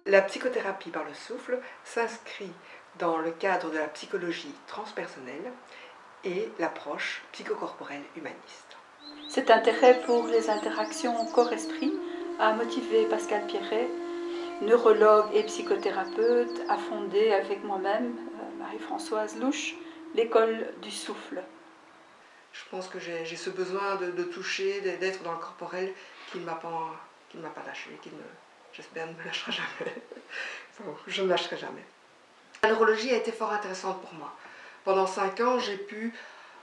La psychothérapie par le souffle s'inscrit dans le cadre de la psychologie transpersonnelle et l'approche psychocorporelle humaniste. Cet intérêt pour les interactions corps-esprit a motivé Pascal Pierret, neurologue et psychothérapeute, à fonder avec moi-même, Marie-Françoise Louche, l'école du souffle. Je pense que j'ai ce besoin de toucher, d'être dans le corporel qui ne m'a pas lâché, j'espère ne me lâchera jamais. Enfin, je ne me lâcherai jamais. La neurologie a été fort intéressante pour moi. Pendant 5 ans, j'ai pu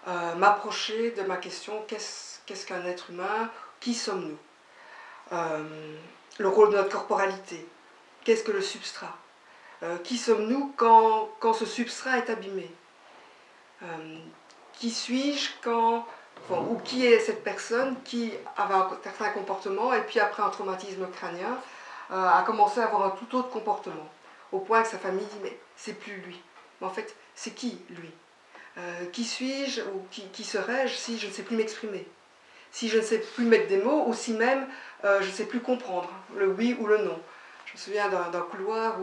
m'approcher de ma question, qu'est-ce qu'un être humain? Qui sommes-nous? Le rôle de notre corporalité. Qu'est-ce que le substrat? Qui sommes-nous quand ce substrat est abîmé? Qui suis-je ou qui est cette personne qui avait un certain comportement et puis après un traumatisme crânien a commencé à avoir un tout autre comportement, au point que sa famille dit mais c'est plus lui. Mais en fait, c'est qui lui? Qui suis-je ou qui serais-je si je ne sais plus m'exprimer? Si je ne sais plus mettre des mots ou si même je ne sais plus comprendre le oui ou le non. Je me souviens d'un couloir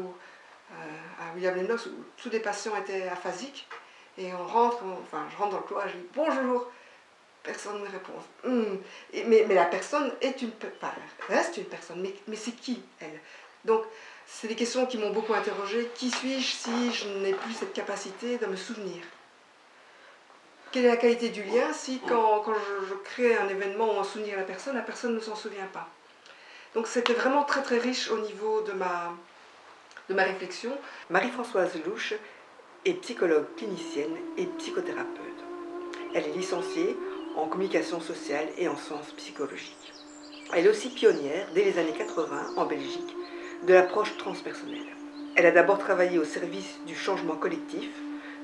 à William Lennox où tous les patients étaient aphasiques et je rentre dans le couloir et je dis bonjour. Personne ne répond. Mais la personne reste une personne, mais c'est qui elle? Donc, c'est des questions qui m'ont beaucoup interrogée. Qui suis-je si je n'ai plus cette capacité de me souvenir? Quelle est la qualité du lien si quand je crée un événement ou un souvenir à la personne ne s'en souvient pas? Donc c'était vraiment très très riche au niveau de ma réflexion. Marie-Françoise Louche est psychologue clinicienne et psychothérapeute. Elle est licenciée en communication sociale et en sciences psychologiques. Elle est aussi pionnière, dès les années 80, en Belgique, de l'approche transpersonnelle. Elle a d'abord travaillé au service du changement collectif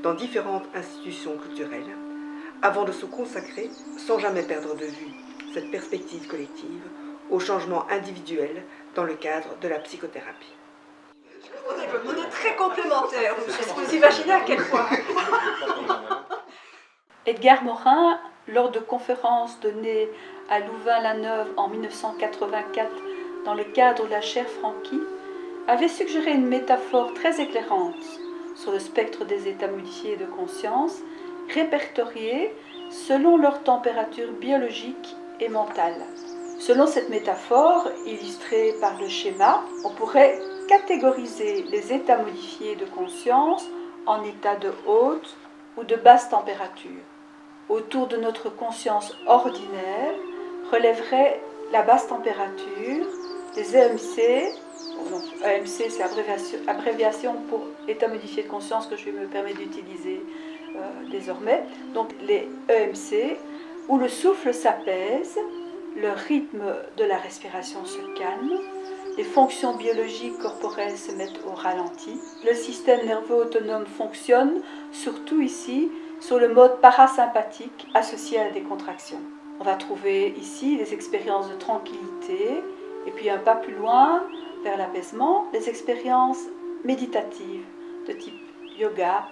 dans différentes institutions culturelles, avant de se consacrer, sans jamais perdre de vue cette perspective collective, au changement individuel dans le cadre de la psychothérapie. On est très complémentaires, est-ce que vous imaginez à quel point? Edgar Morin, lors de conférences données à Louvain-la-Neuve en 1984 dans le cadre de la chaire Franqui, avait suggéré une métaphore très éclairante sur le spectre des états modifiés de conscience, répertoriés selon leur température biologique et mentale. Selon cette métaphore, illustrée par le schéma, on pourrait catégoriser les états modifiés de conscience en états de haute ou de basse température. Autour de notre conscience ordinaire relèverait la basse température, les EMC. Donc, EMC, c'est l'abréviation pour état modifié de conscience que je vais me permettre d'utiliser désormais. Donc les EMC, où le souffle s'apaise, le rythme de la respiration se calme, les fonctions biologiques corporelles se mettent au ralenti, le système nerveux autonome fonctionne, surtout ici, sur le mode parasympathique associé à la décontraction. On va trouver ici des expériences de tranquillité, et puis un pas plus loin, vers l'apaisement, des expériences méditatives de type yoga,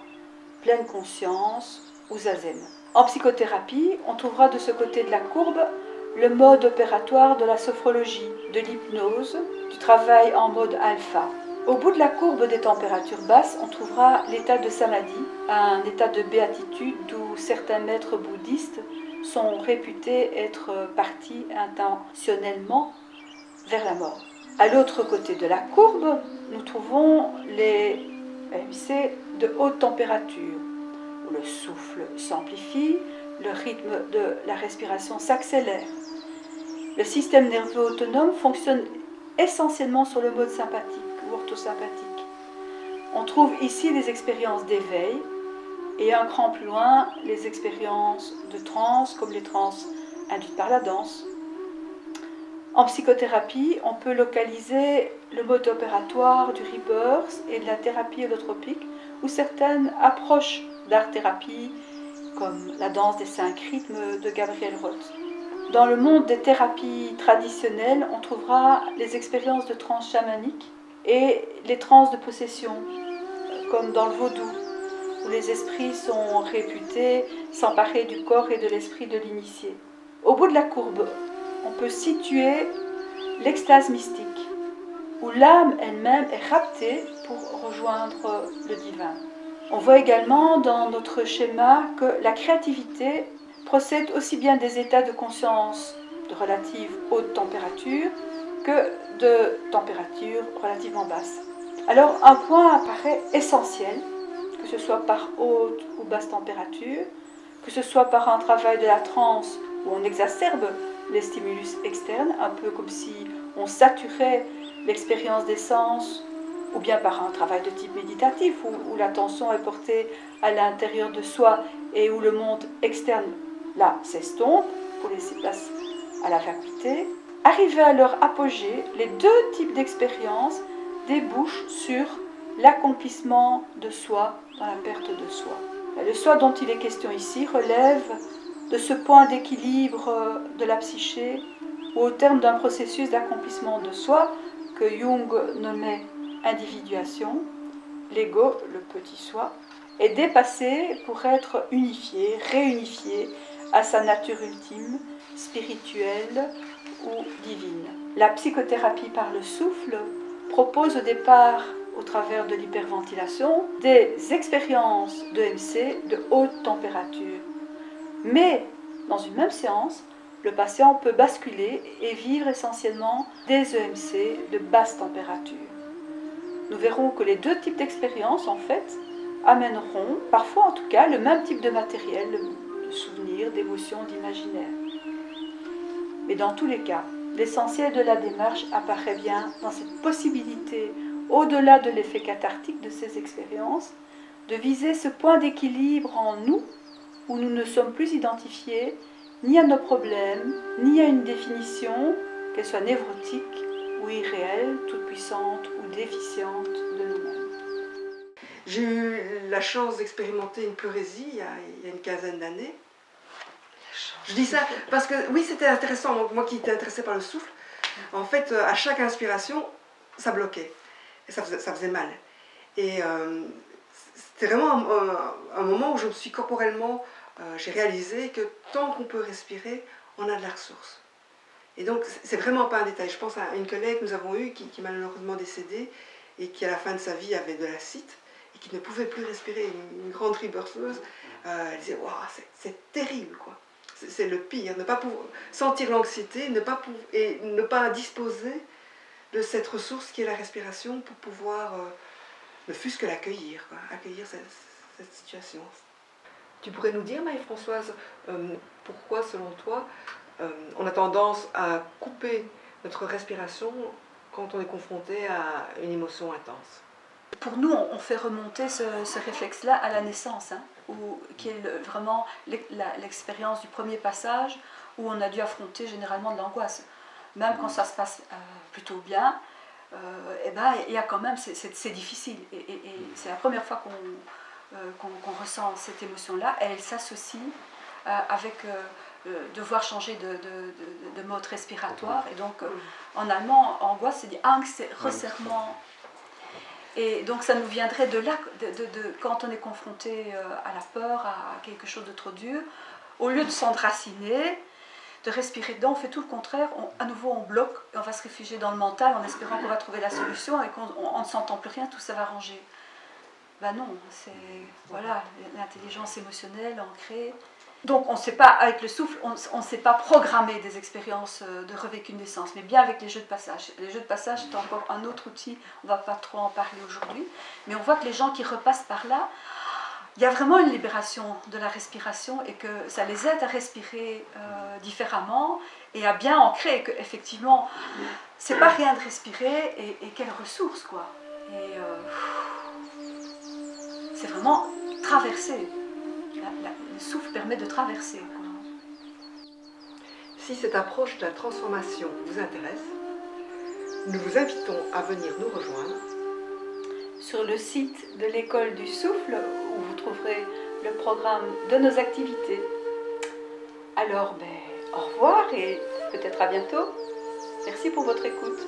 pleine conscience ou zazen. En psychothérapie, on trouvera de ce côté de la courbe le mode opératoire de la sophrologie, de l'hypnose, du travail en mode alpha. Au bout de la courbe des températures basses, on trouvera l'état de samadhi, un état de béatitude d'où certains maîtres bouddhistes sont réputés être partis intentionnellement vers la mort. À l'autre côté de la courbe, nous trouvons les EMC de haute température, où le souffle s'amplifie, le rythme de la respiration s'accélère. Le système nerveux autonome fonctionne essentiellement sur le mode sympathique ou orthosympathique. On trouve ici des expériences d'éveil et un cran plus loin, les expériences de transe, comme les transes induites par la danse. En psychothérapie, on peut localiser le mode opératoire du rebirth et de la thérapie holotropique ou certaines approches d'art-thérapie comme la danse des 5 rythmes de Gabriel Roth. Dans le monde des thérapies traditionnelles, on trouvera les expériences de transe chamanique et les transes de possession, comme dans le vaudou, où les esprits sont réputés s'emparer du corps et de l'esprit de l'initié. Au bout de la courbe, on peut situer l'extase mystique, où l'âme elle-même est raptée pour rejoindre le divin. On voit également dans notre schéma que la créativité procède aussi bien des états de conscience de relative haute température que de température relativement basse. Alors un point apparaît essentiel, que ce soit par haute ou basse température, que ce soit par un travail de la transe où on exacerbe les stimulus externes, un peu comme si on saturait l'expérience des sens, ou bien par un travail de type méditatif où l'attention est portée à l'intérieur de soi et où le monde externe, là, s'estompe pour laisser place à la vacuité. Arrivé à leur apogée, les deux types d'expériences débouchent sur l'accomplissement de soi dans la perte de soi. Le soi dont il est question ici relève de ce point d'équilibre de la psyché où, au terme d'un processus d'accomplissement de soi que Jung nommait individuation, l'ego, le petit soi, est dépassé pour être unifié, réunifié à sa nature ultime, spirituelle ou divine. La psychothérapie par le souffle propose au départ, au travers de l'hyperventilation, des expériences d'EMC de haute température. Mais, dans une même séance, le patient peut basculer et vivre essentiellement des EMC de basse température. Nous verrons que les deux types d'expériences, en fait, amèneront, parfois en tout cas, le même type de matériel, de souvenirs, d'émotions, d'imaginaire. Mais dans tous les cas, l'essentiel de la démarche apparaît bien dans cette possibilité, au-delà de l'effet cathartique de ces expériences, de viser ce point d'équilibre en nous, où nous ne sommes plus identifiés ni à nos problèmes, ni à une définition, qu'elle soit névrotique ou irréelle, toute puissante ou déficiente de nous-mêmes. J'ai eu la chance d'expérimenter une pleurésie il y a une quinzaine d'années. Je dis ça parce que, oui, c'était intéressant, moi qui étais intéressée par le souffle, en fait, à chaque inspiration, ça bloquait, et ça faisait mal. Et c'était vraiment un moment où je me suis corporellement, j'ai réalisé que tant qu'on peut respirer, on a de la ressource. Et donc, c'est vraiment pas un détail. Je pense à une collègue que nous avons eue qui malheureusement décédée et qui à la fin de sa vie avait de l'acide et qui ne pouvait plus respirer, une grande riberceuse. Elle disait, waouh, c'est terrible, quoi. C'est le pire, ne pas pouvoir sentir l'anxiété et ne pas disposer de cette ressource qui est la respiration pour pouvoir ne fût-ce que l'accueillir, accueillir cette situation. Tu pourrais nous dire, Marie-Françoise, pourquoi, selon toi, on a tendance à couper notre respiration quand on est confronté à une émotion intense? Pour nous, on fait remonter ce réflexe-là à la naissance, qui est vraiment l'expérience du premier passage où on a dû affronter généralement de l'angoisse. Même quand ça se passe plutôt bien, il y a quand même, c'est difficile. Et c'est la première fois qu'on ressent cette émotion-là, et elle s'associe avec devoir changer de mode respiratoire. Et donc, en allemand, angoisse, c'est dit Angst, c'est resserrement. Et donc ça nous viendrait de là, quand on est confronté à la peur, à quelque chose de trop dur, au lieu de s'enraciner, de respirer dedans, on fait tout le contraire, à nouveau on bloque, et on va se réfugier dans le mental en espérant qu'on va trouver la solution, et qu'en ne sentant plus rien, tout ça va ranger. Ben non, c'est voilà, l'intelligence émotionnelle ancrée. Donc on ne sait pas, avec le souffle, on ne sait pas programmer des expériences de revécu de naissance, mais bien avec les jeux de passage. Les jeux de passage, c'est encore un autre outil, on ne va pas trop en parler aujourd'hui, mais on voit que les gens qui repassent par là, il y a vraiment une libération de la respiration et que ça les aide à respirer différemment et à bien ancrer qu'effectivement, c'est pas rien de respirer et quelle ressource, quoi. Et c'est vraiment traverser. Le souffle permet de traverser, quoi. Si cette approche de la transformation vous intéresse, nous vous invitons à venir nous rejoindre sur le site de l'école du souffle où vous trouverez le programme de nos activités. Alors, au revoir et peut-être à bientôt. Merci pour votre écoute.